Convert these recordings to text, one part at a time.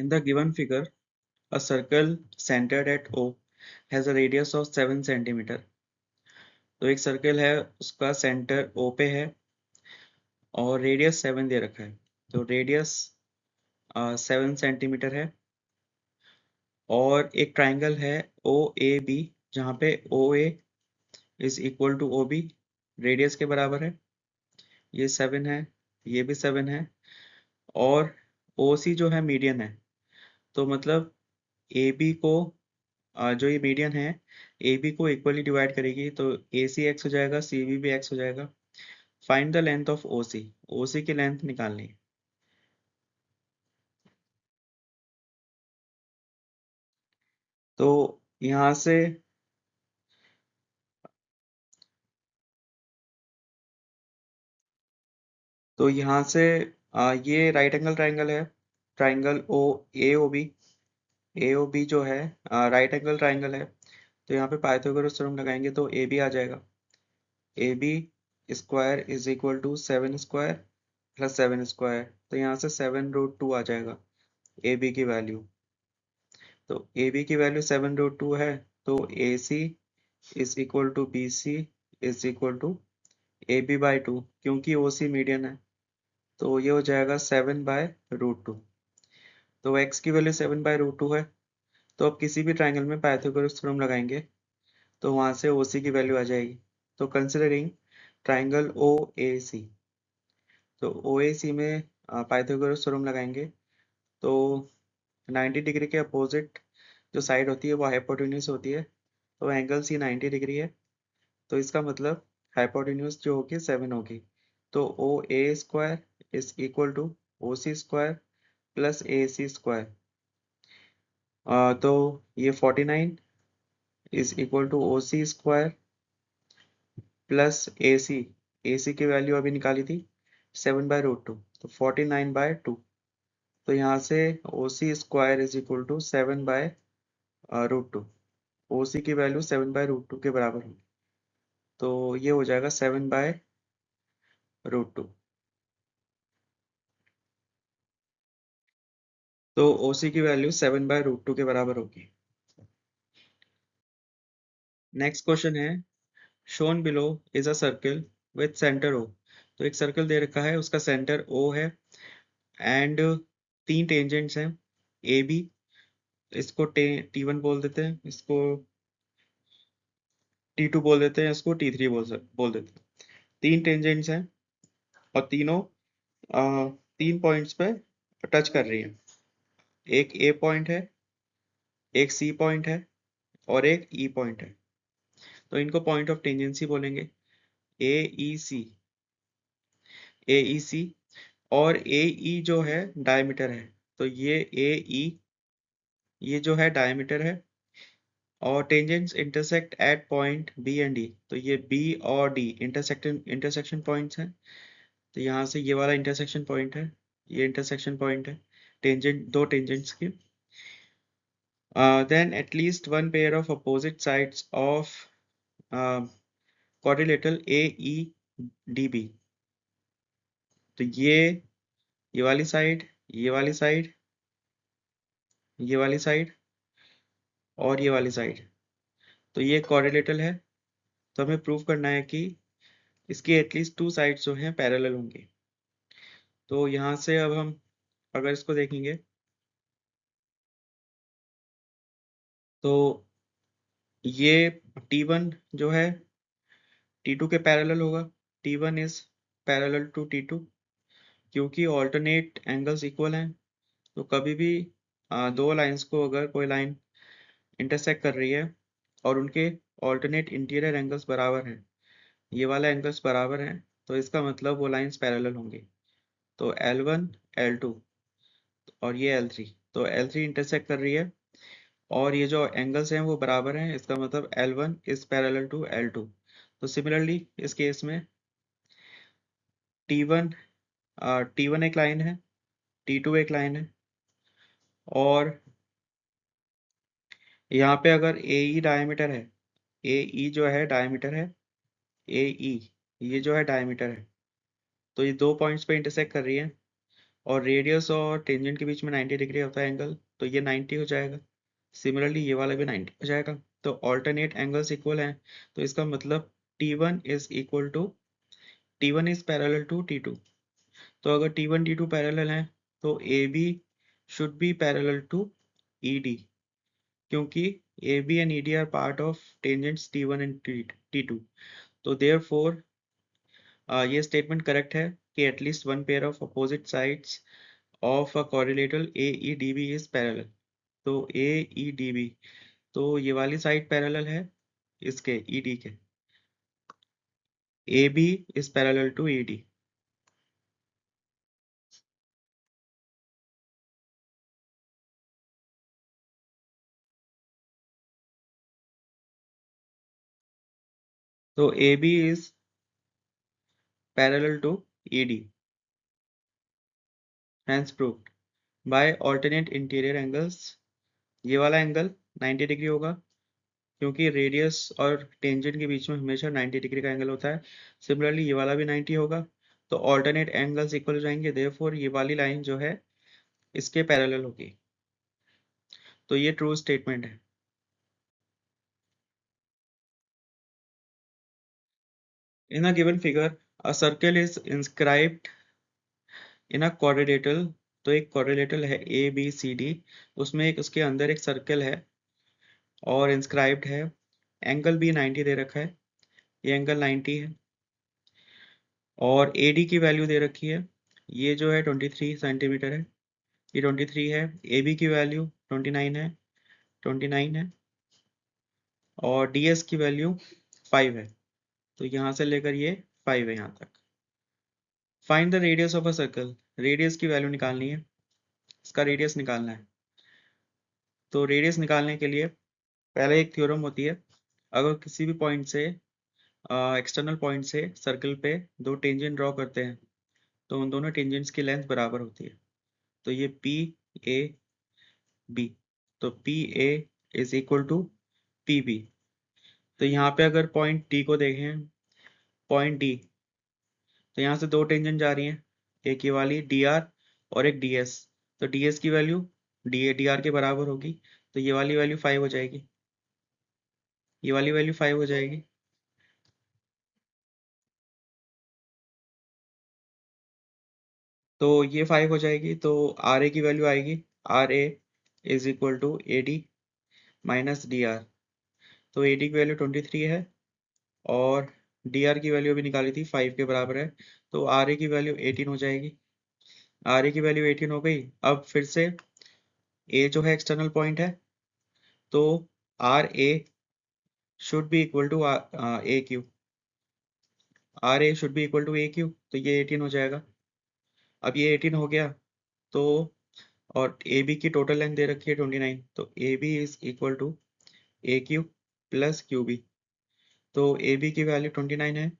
In the given figure, a circle centered at O has a radius of 7 centimeter. तो एक circle है, उसका centre O पे है और रेडियस 7 दे रखा है। तो रेडियस 7 सेंटीमीटर है और एक ट्राइंगल है ओ ए बी, जहाँ पे O A is equal to O B radius के बराबर है। ये 7 है, ये भी 7 है और ओ सी जो है मीडियन है। तो मतलब ए बी को जो ये मीडियन है ए बी को इक्वली डिवाइड करेगी, तो ए सी एक्स हो जाएगा, सी बी भी एक्स हो जाएगा। Find the length of O C, O C की लेंथ निकालनी है। तो यहाँ से ये राइट एंगल ट्राइंगल है, ट्राइंगल ओ बी जो है राइट एंगल ट्राइंगल है। तो यहाँ पे पाइथागोरस थ्योरम लगाएंगे तो ए बी आ जाएगा। A B square is equal to 7 square plus 7 square. तो यहाँ से 7√2 आ जाएगा ए बी की वैल्यू। तो ए बी की वैल्यू 7√2 है, तो A C is equal to B C is equal to A B by 2, क्योंकि ओ सी मीडियन है। तो ये हो जाएगा 7/√2। तो x की वैल्यू 7/√2 है। तो अब किसी भी ट्राइंगल में पाइथागोरस थ्योरम लगाएंगे तो वहां से ओ सी की वैल्यू आ जाएगी। तो कंसिडरिंग ट्राइंगल ओ ए सी, तो ओ ए सी में पाइथागोरस थ्योरम लगाएंगे तो 90 डिग्री के अपोजिट जो साइड होती है वो हाइपोटेन्यूज होती है। तो एंगल सी 90 डिग्री है, तो इसका मतलब हाइपोटेन्यूज जो होगी 7 होगी। तो O A square is equal to O C square plus A C square. तो ये 49 is equal to O C square plus A C की वैल्यू अभी निकाली थी 7/√2, तो 49/2। तो यहाँ से ओ C square is equal to 7/√2। O C की वैल्यू 7/√2 के बराबर होगी, तो ये हो जाएगा 7/√2। तो ओ सी की वैल्यू 7/√2 के बराबर होगी। नेक्स्ट क्वेश्चन है, shown below is a circle with centre O. तो एक सर्कल दे रखा है, उसका सेंटर ओ है एंड 3 टेंजेंट्स हैं ए बी। इसको T1 बोल देते हैं, इसको T2 बोल देते हैं, इसको T3 बोल देते हैं। 3 टेंजेंट्स हैं और तीनों 3 पॉइंट्स पे टच कर रही हैं। एक ए पॉइंट है, एक सी पॉइंट है और एक ई पॉइंट है। तो इनको पॉइंट ऑफ टेंजेंसी बोलेंगे, ए ई सी, ए ई सी। और ए ई जो है डायमीटर है, तो ये ए ई, ये जो है डायमीटर है। और tangents intersect at point B and D, तो ये बी और डी इंटरसेक्शन पॉइंट्स हैं। तो यहाँ से ये वाला इंटरसेक्शन पॉइंट है, ये इंटरसेक्शन पॉइंट है टेंजेंट, दो टेंजेंट्स की। Then at least one pair of opposite sides of quadrilateral A E D B. तो ये वाली साइड, ये वाली साइड, ये वाली साइड और ये वाली साइड, तो ये क्वाड्रिलेटरल है। तो हमें प्रूव करना है कि इसकी एटलीस्ट 2 साइड्स जो हैं पैरेलल होंगी। तो यहाँ से अब हम अगर इसको देखेंगे तो ये T1 जो है T2 के पैरेलल होगा। T1 is parallel to T2, क्योंकि ऑल्टरनेट एंगल्स इक्वल हैं। तो कभी भी दो लाइंस को अगर कोई लाइन इंटरसेक्ट कर रही है और उनके ऑल्टरनेट इंटीरियर एंगल्स बराबर हैं, ये वाला एंगल्स बराबर हैं, तो इसका मतलब वो लाइंस पैरेलल होंगी। तो L1 L2 और ये L3, तो L3 इंटरसेक्ट कर रही है और ये जो एंगल्स हैं वो बराबर हैं, इसका मतलब L1 is parallel to L2। तो सिमिलरली इस केस में T1 T1 एक लाइन है, T2 एक लाइन है और यहाँ पे अगर ए ई डायमीटर है, ए ई जो है डायमीटर है, ए ई ये जो है डायमीटर है, तो ये दो पॉइंट्स पे इंटरसेक्ट कर रही है। और रेडियस और टेंजेंट के बीच में 90 डिग्री होता है एंगल, तो ये 90 हो जाएगा। सिमिलरली ये वाला भी 90 हो जाएगा। तो ऑल्टरनेट एंगल्स इक्वल हैं, तो इसका मतलब T1 is equal to T1 is parallel to T2। तो अगर T1 T2 पैरेलल हैं तो AB should be parallel to ED, क्योंकि AB and ED are part of tangents T1 and T2। तो देयरफॉर ये स्टेटमेंट करेक्ट है कि at least one pair of opposite sides of a quadrilateral AEDB is parallel. तो AEDB, तो ये वाली side parallel है इसके ED के। AB is parallel to ED। तो AB is parallel to ED, hence proved by alternate interior angles। ये वाला एंगल 90 डिग्री होगा, क्योंकि रेडियस और टेंजेंट के बीच में हमेशा 90 डिग्री का एंगल होता है। सिमिलरली ये वाला भी 90 होगा। तो ऑल्टरनेट एंगल्स इक्वल हो जाएंगे, देयरफॉर ये वाली लाइन जो है इसके पैरेलल होगी। तो ये ट्रू स्टेटमेंट है। In a given figure a circle is inscribed in a quadrilateral. तो एक क्वाड्रिलेटरल है ABCD, उसमें एक उसके अंदर एक सर्कल है और इंस्क्राइब्ड है। एंगल भी 90 दे रखा है, ये एंगल 90 है। और AD की वैल्यू दे रखी है, ये जो है 23 सेंटीमीटर है, ये 23 है। AB की वैल्यू 29 है, 29 है। और DS की वैल्यू 5 है, तो यहाँ से लेकर ये 5 है यहाँ तक। Find the radius of a circle. Radius की वैल्यू निकालनी है, इसका रेडियस निकालना है। तो रेडियस निकालने के लिए पहले एक थ्योरम होती है। अगर किसी भी पॉइंट से एक्सटर्नल पॉइंट से सर्कल पे दो टेंजेंट ड्रॉ करते हैं तो उन दोनों टेंजेंट्स की लेंथ बराबर होती है। तो ये PAB, तो PA is equal to PB। तो यहाँ पे अगर पॉइंट D को देखें, पॉइंट D, तो यहाँ से दो टेंजेंट जा रही हैं, एक ये वाली DR और एक DS। तो DS की वैल्यू DR के बराबर होगी, तो ये वाली वैल्यू 5 हो जाएगी, ये वाली वैल्यू 5 हो जाएगी। तो ये 5 हो जाएगी, तो RA की वैल्यू आएगी, RA is equal to AD minus DR। तो AD की वैल्यू 23 है और DR की वैल्यू भी निकाली थी 5 के बराबर है, तो RA की वैल्यू 18 हो जाएगी। RA की वैल्यू 18 हो गई। अब फिर से A जो है एक्सटर्नल पॉइंट है, तो RA should be equal to AQ। RA should be equal to AQ, तो ये 18 हो जाएगा। अब ये 18 हो गया, तो और AB की टोटल लेंथ दे रखी है 29, तो AB is equal to AQ plus QB। तो AB की वैल्यू 29 है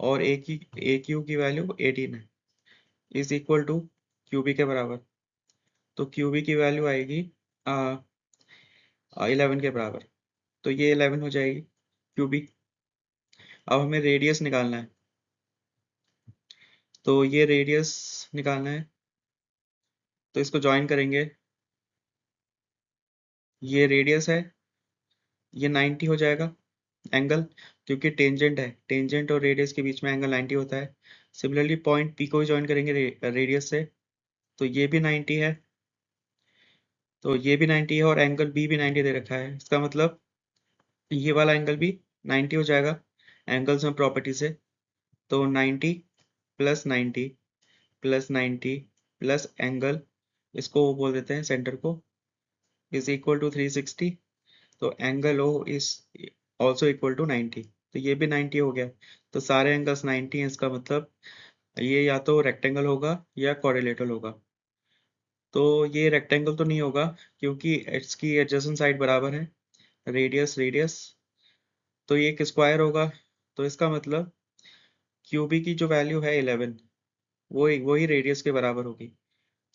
और AQ की वैल्यू 18 है, इज इक्वल टू QB के बराबर। तो QB की वैल्यू आएगी 11 के बराबर, तो ये 11 हो जाएगी QB। अब हमें रेडियस निकालना है, तो ये रेडियस निकालना है, तो इसको ज्वाइन करेंगे। ये रेडियस है, ये 90 हो जाएगा एंगल, क्योंकि टेंजेंट है, टेंजेंट और रेडियस के बीच में एंगल 90 होता है। सिमिलरली पॉइंट P को भी ज्वाइन करेंगे रेडियस से, तो ये भी 90 है, तो ये भी 90 है और एंगल B भी 90 दे रखा है। इसका मतलब ये वाला एंगल भी 90 हो जाएगा एंगल्स में प्रॉपर्टी से। तो 90 प्लस 90 प्लस 90 प्लस एंगल, इसको वो बोल देते हैं सेंटर को, इज इक्वल टू 360। तो angle O is also equal to 90, तो ये भी 90 हो गया। तो सारे एंगल्स 90 हैं, इसका मतलब ये या तो रेक्टेंगल होगा या क्वाड्रिलेटरल होगा। तो ये रेक्टेंगल तो नहीं होगा, क्योंकि इसकी एडजेसेंट साइड बराबर है, रेडियस रेडियस, तो ये एक स्क्वायर होगा। तो इसका मतलब QB की जो वैल्यू है 11, वो वही रेडियस के बराबर होगी।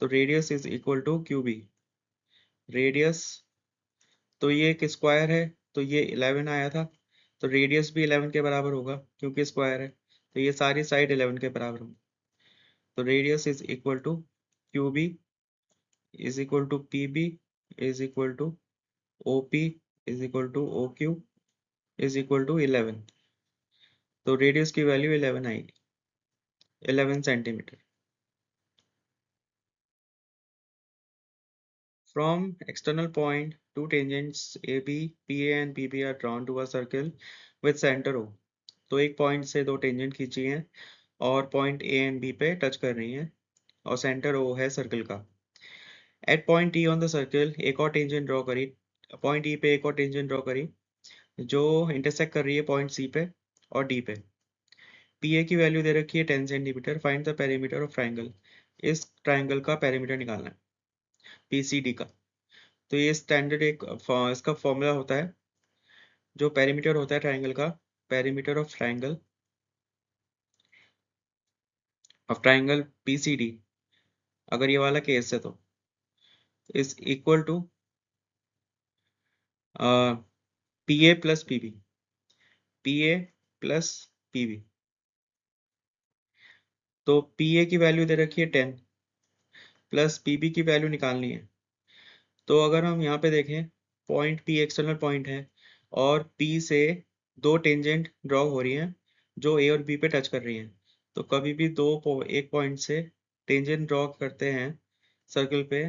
तो radius is equal to QB। Radius, तो ये एक स्क्वायर है, तो ये 11 आया था, तो रेडियस भी 11 के बराबर होगा क्योंकि स्क्वायर है, तो ये सारी साइड 11 के बराबर होगी। तो radius is equal to Q B is equal to P B is equal to O P is equal to O Q is equal to 11। तो रेडियस की वैल्यू 11 आएगी, 11 centimetre. From external point, two tangents AB, PA and PB are drawn to a circle with center O। तो एक point से दो tangent खींची हैं और पॉइंट ए एंड बी पे टच कर रही हैं और सेंटर ओ है सर्कल का। At point E on the circle एक और टेंजेंट ड्रॉ करी, पॉइंट ई पे एक और टेंजेंट ड्रॉ करी जो इंटरसेक्ट कर रही है पॉइंट सी पे और डी पे। पी ए की वैल्यू दे रखी है 10 centimetre. Find the perimeter of triangle. इस ट्राइंगल का पेरीमीटर निकालना है पीसीडी का। तो ये स्टैंडर्ड एक इसका फॉर्मूला होता है, जो पेरीमीटर होता है ट्राइंगल का, पेरीमीटर ऑफ ट्राइंगल पीसीडी, अगर ये वाला केस है तो is equal to P A plus PB, P A plus PB. तो पी ए की वैल्यू दे रखी है 10 प्लस पीबी की वैल्यू निकालनी है। तो अगर हम यहाँ पे देखें, पॉइंट पी एक्सटर्नल पॉइंट है और पी से दो टेंजेंट ड्रॉ हो रही हैं जो ए और बी पे टच कर रही हैं। तो कभी भी एक पॉइंट से टेंजेंट ड्रॉ करते हैं सर्कल पे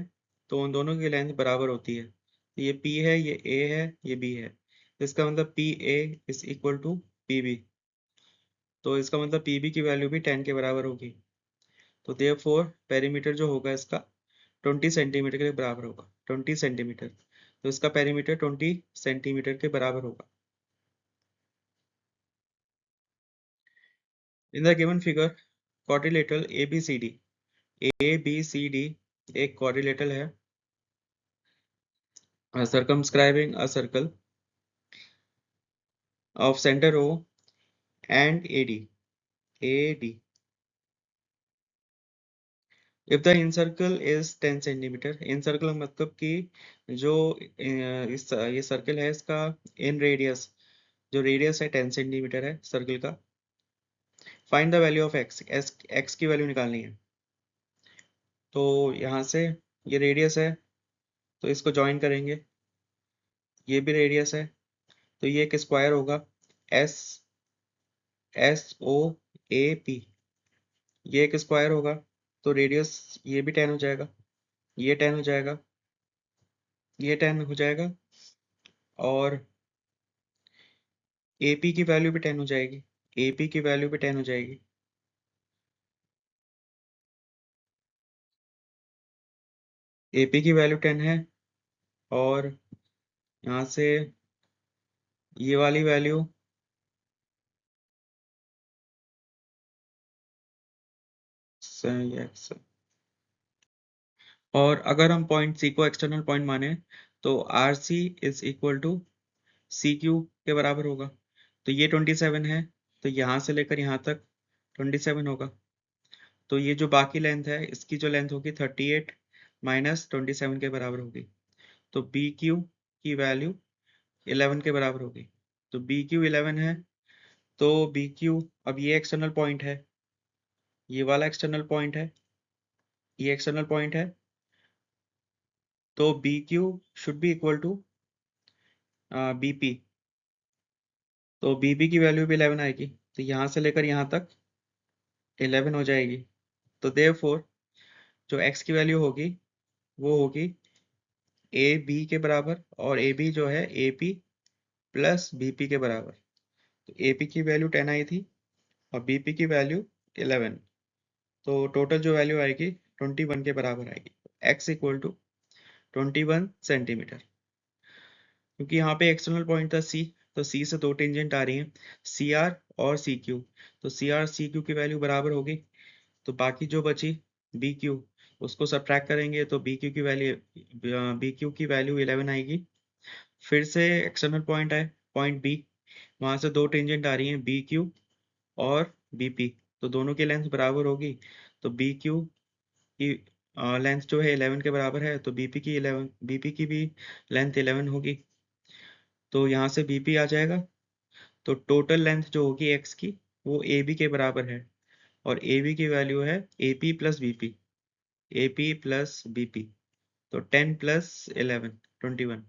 तो उन दोनों की लेंथ बराबर होती है। ये पी है, ये ए है, ये बी है। इसका मतलब P A is equal to P B. तो इसका मतलब पी बी की वैल्यू भी 10 के बराबर होगी। तो देयरफॉर पेरीमीटर जो होगा इसका 20 सेंटीमीटर के बराबर होगा, 20 सेंटीमीटर। तो इसका पेरीमीटर 20 सेंटीमीटर के बराबर होगा। In the given figure quadrilateral A B C D, A B C D एक क्वाड्रिलेटरल है circumscribing a circle of center O and AD. If the incircle is 10 centimetre, incircle मतलब कि जो ये सर्कल है इसका इन रेडियस, जो रेडियस है 10 सेंटीमीटर है सर्कल का। Find the value of x, x की वैल्यू निकालनी है। तो यहाँ से ये रेडियस है तो इसको ज्वाइन करेंगे, ये भी रेडियस है तो ये एक स्क्वायर होगा S S O A P, ये एक स्क्वायर होगा। तो रेडियस ये भी 10 हो जाएगा, ये 10 हो जाएगा, ये 10 हो जाएगा और AP की वैल्यू भी 10 हो जाएगी, AP की वैल्यू भी 10 हो जाएगी। AP की वैल्यू 10 है और यहाँ से ये वाली वैल्यू सही है। और अगर हम पॉइंट C को एक्सटर्नल पॉइंट माने तो RC is equal to CQ के बराबर होगा। तो ये 27 है तो यहाँ से लेकर यहाँ तक 27 होगा। तो ये जो बाकी लेंथ है इसकी जो लेंथ होगी 38 माइनस 27 के बराबर होगी। तो BQ की वैल्यू 11 के बराबर होगी। तो BQ 11 है। तो BQ, अब ये एक्सटर्नल पॉइंट है, ये वाला एक्सटर्नल पॉइंट है, ये एक्सटर्नल पॉइंट है। तो BQ should be equal to BP। तो BB की वैल्यू भी 11 आएगी तो यहाँ से लेकर यहाँ तक 11 हो जाएगी। तो देयरफॉर जो x की वैल्यू होगी वो होगी AB के बराबर और AB जो है AP प्लस BP के बराबर। तो AP की वैल्यू 10 आई थी और BP की वैल्यू 11। तो टोटल जो वैल्यू आएगी 21 के बराबर आएगी। x equal to 21 centimetre. क्योंकि यहाँ पे एक्सटर्नल पॉइंट था C, तो C से दो टेंजेंट आ रही हैं CR और CQ। तो CR CQ की वैल्यू बराबर होगी। तो बाकी जो बची BQ उसको सब्ट्रैक्ट करेंगे तो BQ की वैल्यू 11 आएगी। फिर से एक्सटर्नल पॉइंट है पॉइंट B, वहां से दो टेंजेंट आ रही हैं BQ और BP। तो दोनों की लेंथ बराबर होगी। तो BQ की लेंथ जो है 11 के बराबर है तो BP की भी लेंथ 11 होगी। तो यहाँ से BP आ जाएगा। तो टोटल लेंथ जो होगी x की वो AB के बराबर है और AB की वैल्यू है AP plus BP। AP plus BP, तो 10 प्लस 11 21।